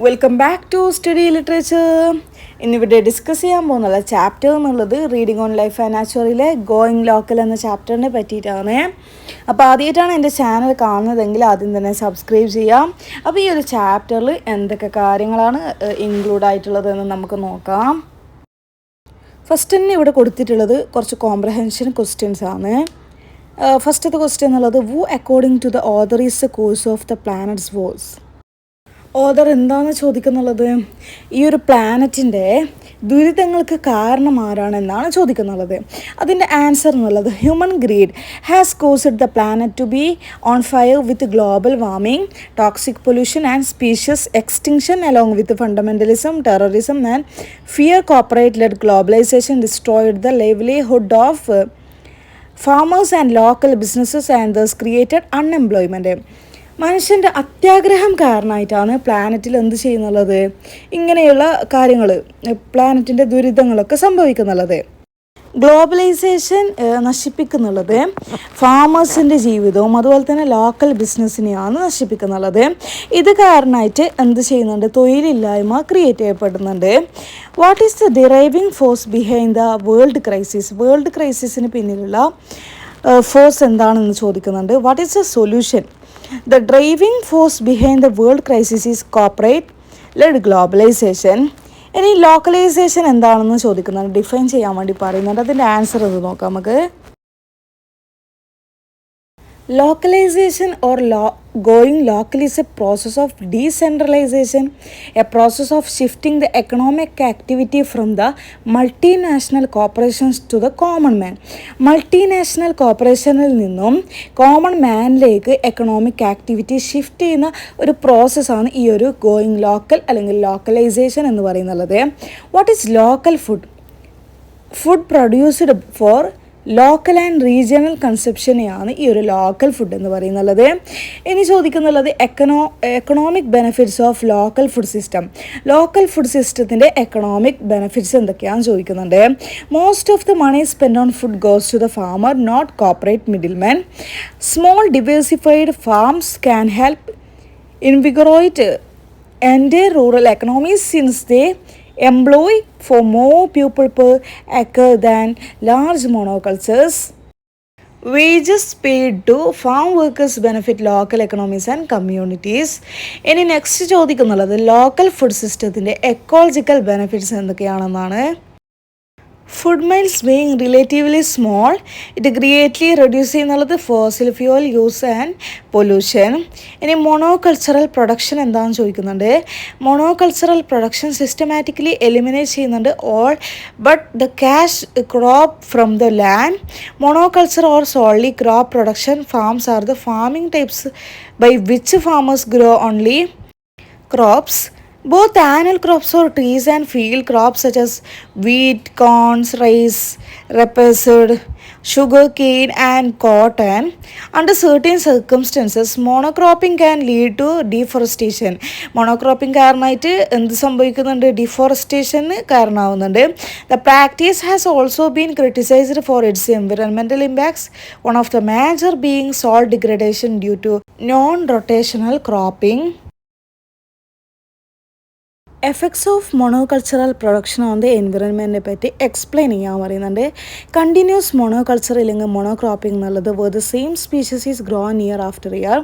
Welcome back to study literature. ഇന്നിവിടെ discuss ചെയ്യാൻ പോകുന്നുള്ള ചാപ്റ്റർ എന്നുള്ളത് റീഡിംഗ് ഓൺ ലൈഫ് ആൻഡ് നാച്ചുറലിലെ ഗോയിങ് ലോക്കൽ എന്ന ചാപ്റ്ററിനെ പറ്റിയിട്ടാണ്. അപ്പോൾ ആദ്യമായിട്ടാണ് എൻ്റെ ചാനൽ കാണുന്നതെങ്കിൽ ആദ്യം തന്നെ സബ്സ്ക്രൈബ് ചെയ്യാം. അപ്പോൾ ഈ ഒരു ചാപ്റ്ററിൽ എന്തൊക്കെ കാര്യങ്ങളാണ് ഇൻക്ലൂഡ് ആയിട്ടുള്ളതെന്ന് നമുക്ക് നോക്കാം. ഫസ്റ്റ് തന്നെ ഇവിടെ കൊടുത്തിട്ടുള്ളത് കുറച്ച് കോംപ്രഹെൻഷൻ ക്വസ്റ്റ്യൻസ് ആണ്. ഫസ്റ്റത്തെ ക്വസ്റ്റ്യൻ എന്നുള്ളത് who according to the author is the cause of the planets woes. Author എന്താണെന്ന് ചോദിക്കുന്നുള്ളത് ഈ ഒരു പ്ലാനറ്റിൻ്റെ ദുരിതങ്ങൾക്ക് കാരണം ആരാണെന്നാണ് ചോദിക്കുന്നുള്ളത്. അതിൻ്റെ ആൻസർ എന്നുള്ളത് human greed has caused the planet to be on fire with global warming, toxic pollution and species extinction along with fundamentalism, terrorism and fear. Corporate led globalisation destroyed the livelihood of farmers and local businesses and thus created unemployment. മനുഷ്യൻ്റെ അത്യാഗ്രഹം കാരണമായിട്ടാണ് പ്ലാനറ്റിൽ എന്ത് ചെയ്യുന്നുള്ളത്, ഇങ്ങനെയുള്ള കാര്യങ്ങൾ, പ്ലാനറ്റിൻ്റെ ദുരിതങ്ങളൊക്കെ സംഭവിക്കുന്നുള്ളത്. Globalisation നശിപ്പിക്കുന്നുള്ളത് ഫാമേഴ്സിൻ്റെ ജീവിതവും അതുപോലെ തന്നെ local ബിസിനസ്സിനെയാണ് നശിപ്പിക്കുന്നുള്ളത്. ഇത് കാരണമായിട്ട് എന്ത് ചെയ്യുന്നുണ്ട്, തൊഴിലില്ലായ്മ ക്രിയേറ്റ് ചെയ്യപ്പെടുന്നുണ്ട്. What is the driving force behind the world crisis? World ക്രൈസിസിന് പിന്നിലുള്ള ഫോഴ്സ് എന്താണെന്ന് ചോദിക്കുന്നുണ്ട്. What is the solution? The driving force behind the world crisis is corporate-led globalization. ഇനി ലോക്കലൈസേഷൻ എന്താണെന്ന് ചോദിക്കുന്നുണ്ട്, ഡിഫൈൻ ചെയ്യാൻ വേണ്ടി പറയുന്നുണ്ട്. അതിൻ്റെ ആൻസർ ഇത് നോക്കാം നമുക്ക്. Localization or going local is a process of decentralization, a process of shifting the economic activity from the multinational corporations to the common man. Multinational കോർപ്പറേഷനിൽ നിന്നും കോമൺ മാനിലേക്ക് എക്കണോമിക് ആക്ടിവിറ്റി ഷിഫ്റ്റ് ചെയ്യുന്ന ഒരു പ്രോസസ്സാണ് ഈ ഒരു ഗോയിങ് ലോക്കൽ അല്ലെങ്കിൽ localisation എന്ന് പറയുന്നത്. What is local food? Food produced for local and regional കൺസെപ്ഷനെയാണ് ഈ ഒരു ലോക്കൽ ഫുഡ് എന്ന് പറയുന്നത്. ഇനി ചോദിക്കുന്നുള്ളത് economic benefits of local food system. Local food സിസ്റ്റത്തിൻ്റെ എക്കണോമിക് ബെനിഫിറ്റ്സ് എന്തൊക്കെയാണെന്ന് ചോദിക്കുന്നുണ്ട്. Most of the money spend on food goes to the farmer, not corporate middleman. Small diversified farms can help invigorate എൻ്റെ rural economies since they employ for more people per acre than large monocultures. Wages paid to farm workers benefit local economies and communities. ഇനി next ചോദിക്കുന്നുള്ളത് local food സിസ്റ്റത്തിൻ്റെ ecological benefits എന്തൊക്കെയാണെന്നാണ്. Food miles being relatively small, ഇത് greatly reduce ചെയ്യുന്നുള്ളത് fossil fuel use and pollution. ഇനി monocultural production എന്താണെന്ന് ചോദിക്കുന്നുണ്ട്. Monocultural production systematically eliminate ചെയ്യുന്നുണ്ട് all but the cash crop from the land. Monoculture or solely crop production farms are the farming types by which farmers grow only crops. Both annual crops or trees and field crops such as wheat, corn, rice, rapeseed, sugar cane and cotton. Under certain circumstances, monocropping can lead to deforestation. Monocropping കാരണമായിട്ട് എന്ത് സംഭവിക്കുന്നുണ്ട്, ഡിഫോറസ്റ്റേഷന് കാരണമാവുന്നുണ്ട്. The practice has also been criticized for its environmental impacts, one of the major being soil degradation due to non-rotational cropping. Effects of monocultural production on the എൻവിറോൺമെൻറ്റിനെ പറ്റി explain ചെയ്യാൻ പറയുന്നുണ്ട്. Continuous monoculture ഇല്ലെങ്കിൽ monocropping എന്നുള്ളത് where the same species is grown year after year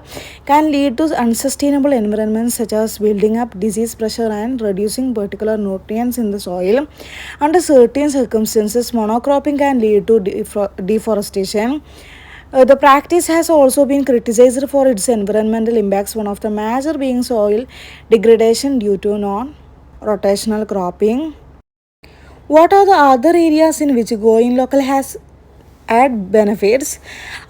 can lead to unsustainable environment such as building up disease pressure and reducing particular nutrients in the soil. Under certain circumstances monocropping can lead to deforestation. The practice has also been criticized for its environmental impacts, one of the major being soil degradation due to non-rotational cropping. What are the other areas in which going local has had benefits?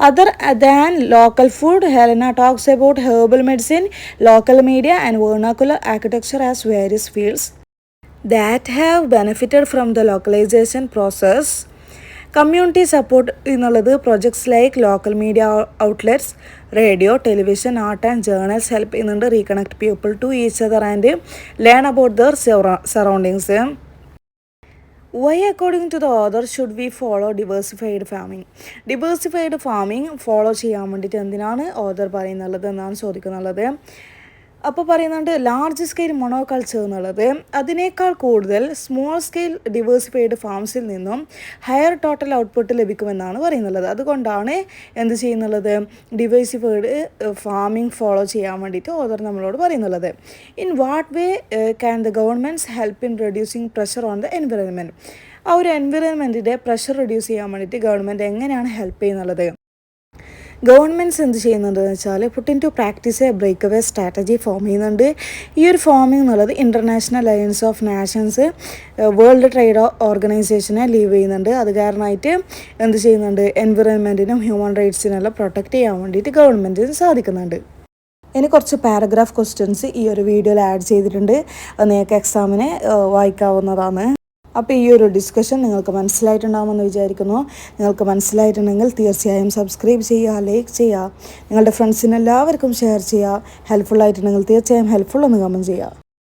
Other than local food, Helena talks about herbal medicine, local media and vernacular architecture as various fields that have benefited from the localization process. Community support എന്നുള്ളത് projects like local media outlets, radio, television, art and journals help ചെയ്യുന്നുണ്ട് reconnect people to each other and learn about their surroundings. Why according to the author should we follow diversified farming? Diversified farming follow ചെയ്യാൻ വേണ്ടിയിട്ട് എന്തിനാണ് author പറയുന്നുള്ളത് എന്നാണ് ചോദിക്കുന്നുള്ളത്. അപ്പോൾ പറയുന്നുണ്ട് large scale മൊണോകൾച്ചർ എന്നുള്ളത് അതിനേക്കാൾ കൂടുതൽ സ്മോൾ സ്കെയിൽ ഡിവേഴ്സിഫൈഡ് ഫാംസിൽ നിന്നും ഹയർ ടോട്ടൽ ഔട്ട്പുട്ട് ലഭിക്കുമെന്നാണ് പറയുന്നുള്ളത്. അതുകൊണ്ടാണ് എന്ത് ചെയ്യുന്നുള്ളത്, ഡിവേഴ്സിഫൈഡ് ഫാമിംഗ് ഫോളോ ചെയ്യാൻ വേണ്ടിയിട്ട് ഓതർ നമ്മളോട് പറയുന്നുള്ളത്. In what way can the governments help in reducing pressure on the environment? ആ ഒരു എൻവിറോൺമെൻറ്റിൻ്റെ പ്രഷർ റെഡ്യൂസ് ചെയ്യാൻ വേണ്ടിയിട്ട് ഗവൺമെൻറ് എങ്ങനെയാണ് ഹെൽപ്പ് ചെയ്യുന്നുള്ളത്? ഗവൺമെൻറ്റ്സ് എന്ത് ചെയ്യുന്നുണ്ടെന്ന് വെച്ചാൽ put into practice a break away strategy form ചെയ്യുന്നുണ്ട്. ഈ ഒരു ഫോമിംഗ് എന്നുള്ളത് international alliance of nations, world trade ഓർഗനൈസേഷനെ ലീവ് ചെയ്യുന്നുണ്ട്. അത് കാരണമായിട്ട് എന്ത് ചെയ്യുന്നുണ്ട്, എൻവിറോൺമെൻറ്റിനും ഹ്യൂമൻ റൈറ്റ്സിനെല്ലാം പ്രൊട്ടക്റ്റ് ചെയ്യാൻ വേണ്ടിയിട്ട് ഗവൺമെൻറ്റിന് സാധിക്കുന്നുണ്ട്. ഇനി കുറച്ച് പാരഗ്രാഫ് ക്വസ്റ്റ്യൻസ് ഈ ഒരു വീഡിയോയിൽ ആഡ് ചെയ്തിട്ടുണ്ട്. അത് നിങ്ങൾക്ക് എക്സാമിന് വായിക്കാവുന്നതാണ്. അപ്പോൾ ഈ ഒരു ഡിസ്കഷൻ നിങ്ങൾക്ക് മനസ്സിലായിട്ടുണ്ടാകുമെന്ന് വിചാരിക്കുന്നു. നിങ്ങൾക്ക് മനസ്സിലായിട്ടുണ്ടെങ്കിൽ തീർച്ചയായും സബ്സ്ക്രൈബ് ചെയ്യുക, ലൈക്ക് ചെയ്യുക, നിങ്ങളുടെ ഫ്രണ്ട്സിന് എല്ലാവർക്കും ഷെയർ ചെയ്യുക. ഹെൽപ്ഫുൾ ആയിട്ടുണ്ടെങ്കിൽ തീർച്ചയായും ഹെൽപ്ഫുൾ എന്ന് കമൻറ്റ് ചെയ്യുക.